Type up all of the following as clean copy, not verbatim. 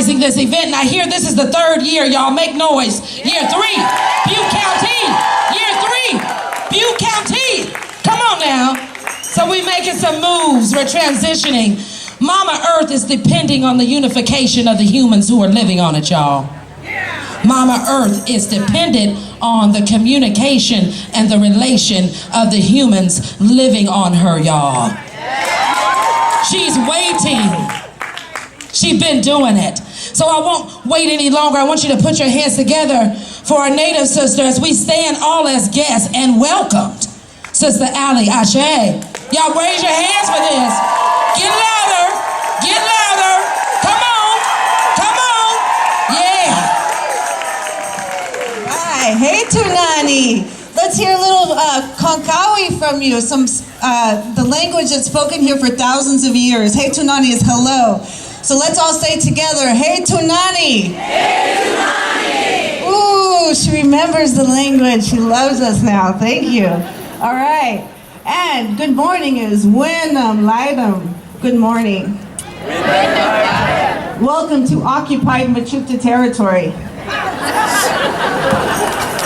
organizing this event, and I hear this is the third year. Y'all make noise. Year 3, Butte County. Year 3, Butte County. Come on now. So we making some moves. We're transitioning. Mama Earth is depending on the unification of the humans who are living on it, y'all. Mama Earth is dependent on the communication and the relation of the humans living on her, y'all. She's waiting. She's been doing it. So I won't wait any longer. I want you to put your hands together for our native sister as we stand all as guests and welcomed Sister Allie Ashe. Y'all raise your hands for this. Get louder. Get louder. Come on. Come on. Yeah. Hi. Hey, Tunani. Let's hear a little Konkawi from you. Some the language that's spoken here for thousands of years. Hey, Tunani is hello. So let's all say together, hey, Tunani. Hey, Tunani. Ooh, she remembers the language. She loves us now. Thank you. All right. And good morning is Wenham Lidum. Good morning. Welcome to occupied Mechoopda territory.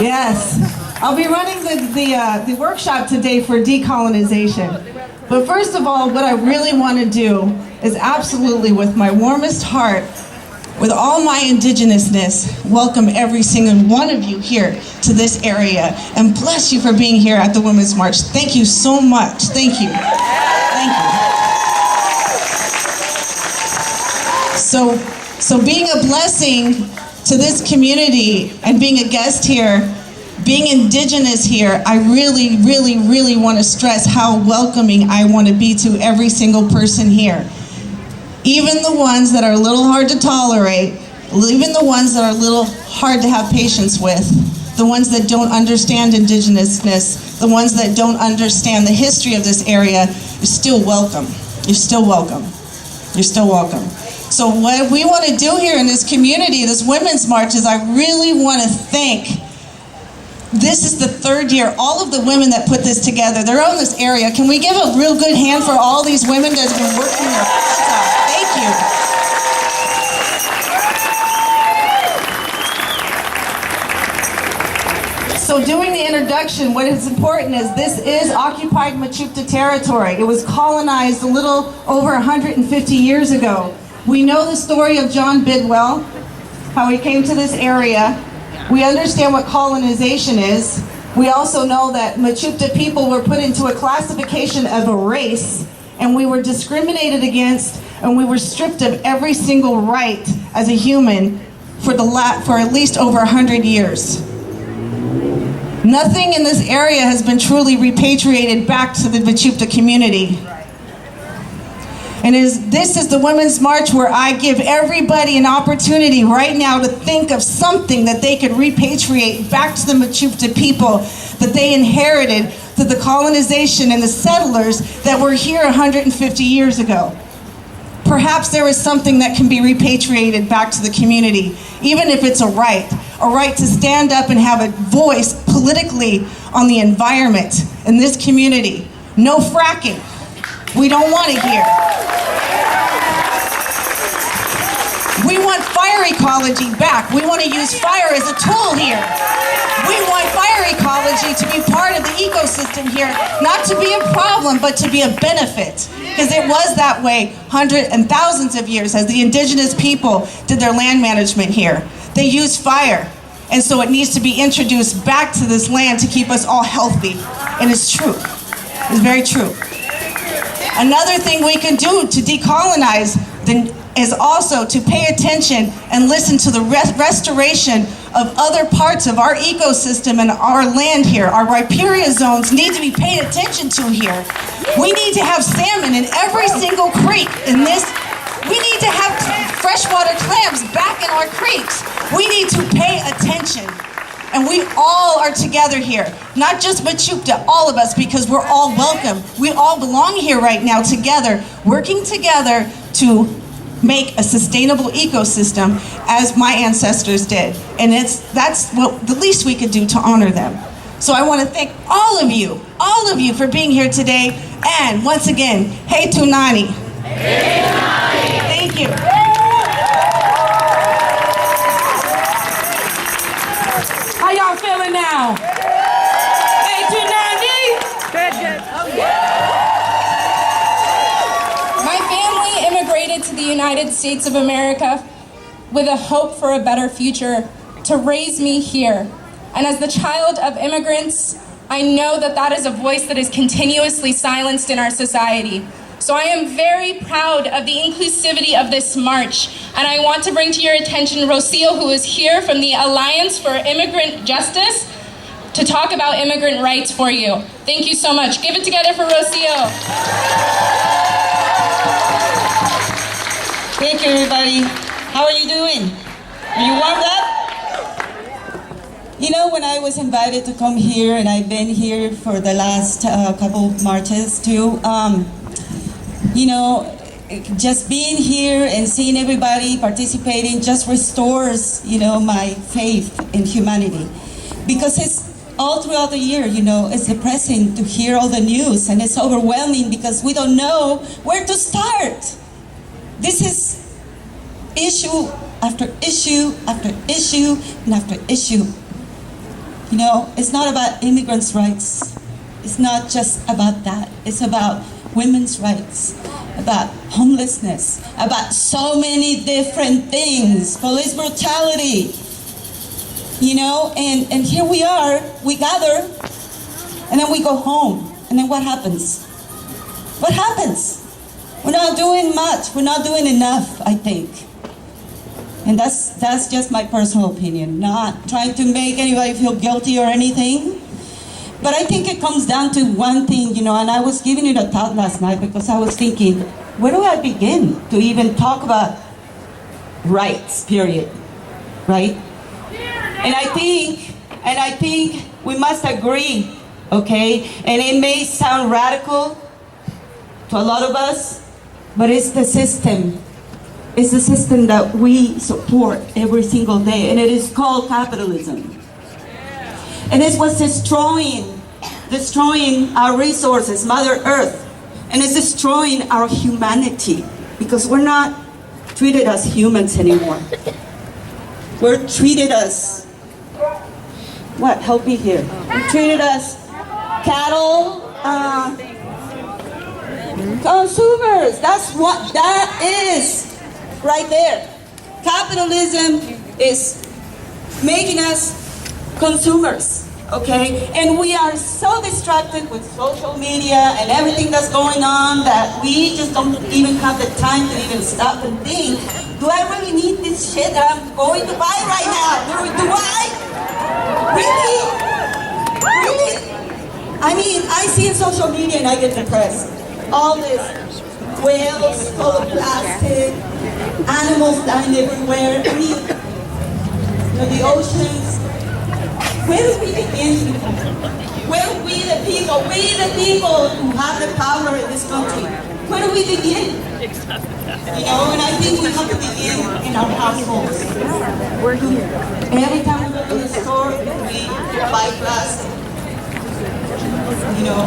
Yes. I'll be running the workshop today for decolonization. But first of all, what I really want to do is absolutely, with my warmest heart, with all my indigenousness, welcome every single one of you here to this area and bless you for being here at the Women's March. Thank you so much. Thank you. Thank you. So being a blessing to this community and being a guest here, being indigenous here, I really, really, really want to stress how welcoming I want to be to every single person here. Even the ones that are a little hard to tolerate, even the ones that are a little hard to have patience with, the ones that don't understand indigenousness, the ones that don't understand the history of this area, you're still welcome. You're still welcome. You're still welcome. So what we want to do here in this community, this Women's March, is I really want to thank. This is the third year. All of the women that put this together, they're on this area. Can we give a real good hand for all these women that have been working their butts off? Thank you. So doing the introduction, what is important is this is occupied Mechoopda territory. It was colonized a little over 150 years ago. We know the story of John Bidwell, how he came to this area. We understand what colonization is. We also know that Mechoopda people were put into a classification of a race, and we were discriminated against, and we were stripped of every single right as a human for at least over 100 years. Nothing in this area has been truly repatriated back to the Mechoopda community. And this is the Women's March where I give everybody an opportunity right now to think of something that they could repatriate back to the Mechoopda people that they inherited through the colonization and the settlers that were here 150 years ago. Perhaps there is something that can be repatriated back to the community, even if it's a right to stand up and have a voice politically on the environment in this community. No fracking. We don't want it here. We want fire ecology back. We want to use fire as a tool here. We want fire ecology to be part of the ecosystem here, not to be a problem, but to be a benefit. Because it was that way hundreds and thousands of years as the indigenous people did their land management here. They used fire. And so it needs to be introduced back to this land to keep us all healthy. And it's true. It's very true. Another thing we can do to decolonize is also to pay attention and listen to the restoration of other parts of our ecosystem and our land here. Our riparian zones need to be paid attention to here. We need to have salmon in every single creek in this. We need to have freshwater clams back in our creeks. We need to pay attention. And we all are together here, not just Mechoopda, all of us, because we're all welcome. We all belong here right now together, working together to make a sustainable ecosystem as my ancestors did. And that's what the least we could do to honor them. So I want to thank all of you for being here today. And once again, hey Tunani. Hey Tunani. Thank you. United States of America with a hope for a better future to raise me here. And as the child of immigrants, I know that that is a voice that is continuously silenced in our society. So I am very proud of the inclusivity of this march, and I want to bring to your attention Rocio, who is here from the Alliance for Immigrant Justice, to talk about immigrant rights for you. Thank you so much. Give it together for Rocio. Thank you, everybody. How are you doing? Are you warmed up? You know, when I was invited to come here, and I've been here for the last couple marches too, you know, just being here and seeing everybody participating just restores, you know, my faith in humanity. Because it's all throughout the year, you know, it's depressing to hear all the news, and it's overwhelming because we don't know where to start. This is issue after issue after issue and after issue. You know, it's not about immigrants' rights. It's not just about that. It's about women's rights, about homelessness, about so many different things, police brutality, you know, and here we are, we gather, and then we go home, and then what happens? What happens? We're not doing much, we're not doing enough, I think. And that's just my personal opinion, not trying to make anybody feel guilty or anything. But I think it comes down to one thing, you know, and I was giving it a thought last night because I was thinking, where do I begin to even talk about rights, period, right? And I think we must agree, okay? And it may sound radical to a lot of us, but it's the system. It's the system that we support every single day, and it is called capitalism. And it's what's destroying our resources, Mother Earth. And it's destroying our humanity because we're not treated as humans anymore. We're treated as, what, help me here. We're treated as cattle, consumers. That's what that is right there. Capitalism is making us consumers, okay? And we are so distracted with social media and everything that's going on that we just don't even have the time to even stop and think, do I really need this shit that I'm going to buy right now? Do I? Really? Really? I mean, I see in social media and I get depressed. All this whales full of plastic, animals dying everywhere. I mean, you know, the oceans. Where do we begin? Where we the people who have the power in this country, where do we begin? You know, and I think we have to begin in our households. Every time we go to the store, we buy plastic. You know,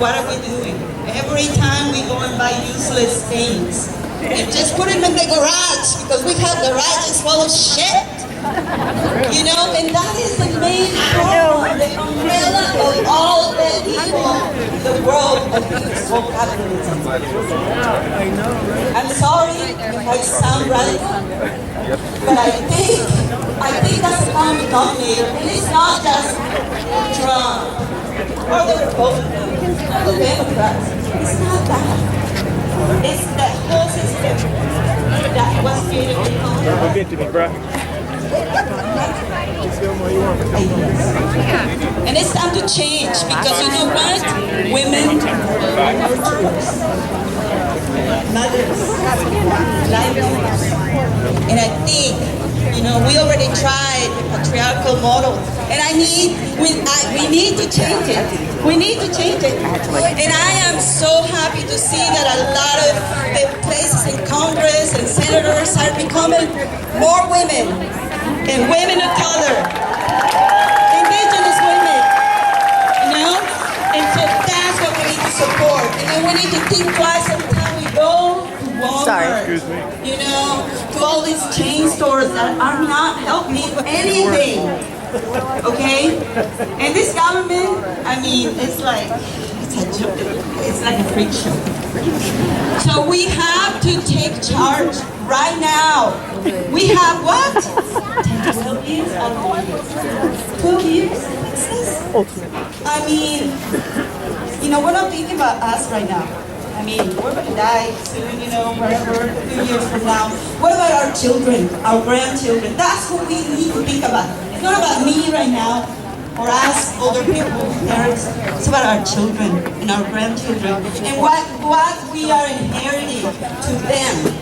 what are we doing? Every time we go and buy useless things, and just put them in the garage because we have garages full of shit. You know, and that is the main problem, the umbrella of all the evil in the world of this whole capitalism. I'm sorry if I sound radical, but I think that's a common denominator, and it's not just Trump or the Republicans or the Democrats. It's not that. It's the whole system that was created in Congress. And it's time to change because you know what? Women are nurturers, mothers, livelihoods. And I think, you know, we already tried the patriarchal model. And we need to change it. We need to change it. And I am so happy to see that a lot of the places in Congress and senators are becoming more women. And women of color, indigenous women, you know? And so that's what we need to support. And then we need to think twice every time we go to Walmart, you know, to all these chain stores that are not helping anything, okay? And this government, I mean, it's like a freak show. So we have to take charge. right now. We have what? 12 years? 12 years? I mean, you know, we're not thinking about us right now. I mean, we're going to die soon, you know, whatever, a few years from now. What about our children, our grandchildren? That's what we need to think about. It's not about me right now, or us, older people, parents. It's about our children and our grandchildren and what we are inheriting to them.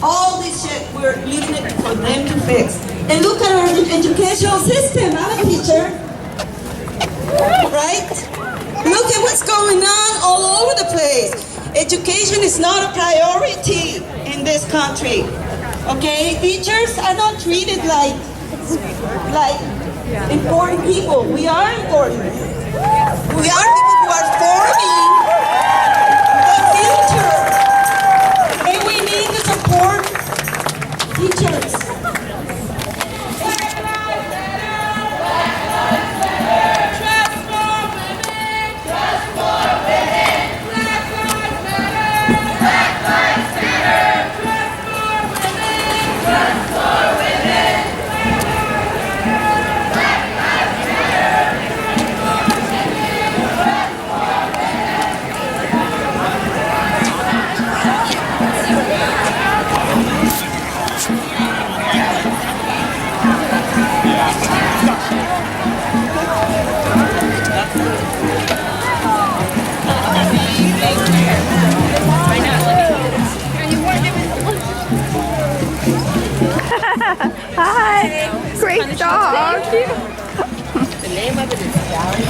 All this shit, we're leaving it for them to fix. And look at our educational system. I'm a teacher, right? Look at what's going on all over the place. Education is not a priority in this country. Okay? Teachers are not treated like important people. We are important. We are people who are forming the future. And we need to support teachers. Hi. Great dog. The name of it is Valley.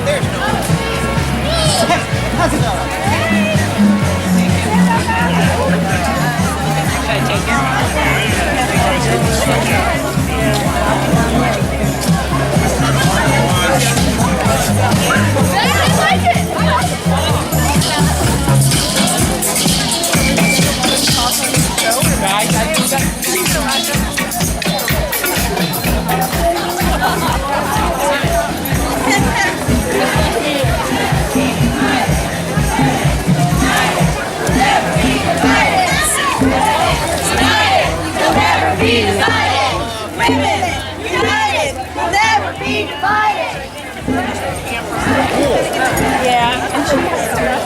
There's no one. How's it going? Should I take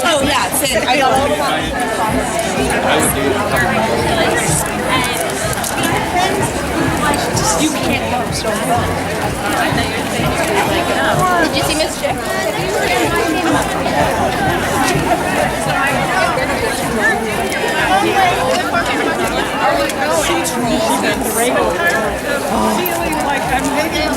Oh yeah, it's in. I know. You can't go so far. Did you see Miss Chick? Feeling like I'm making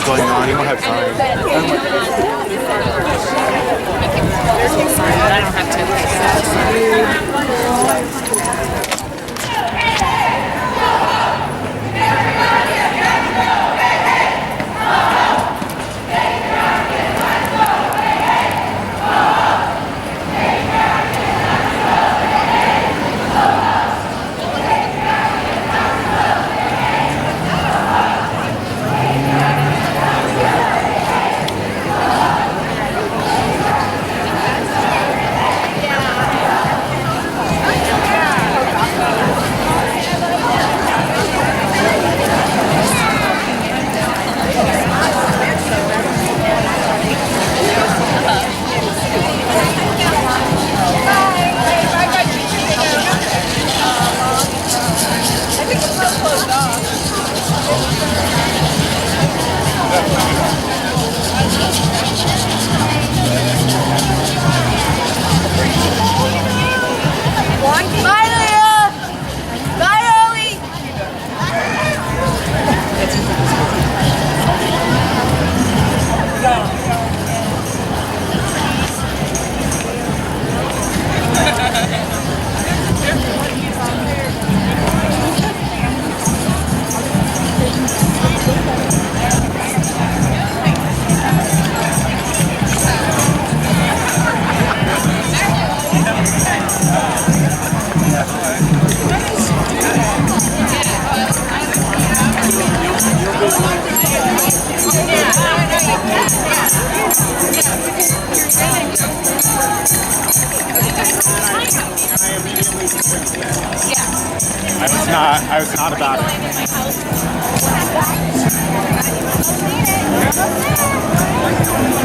going on. You don't have time. I don't have not. I was not about it.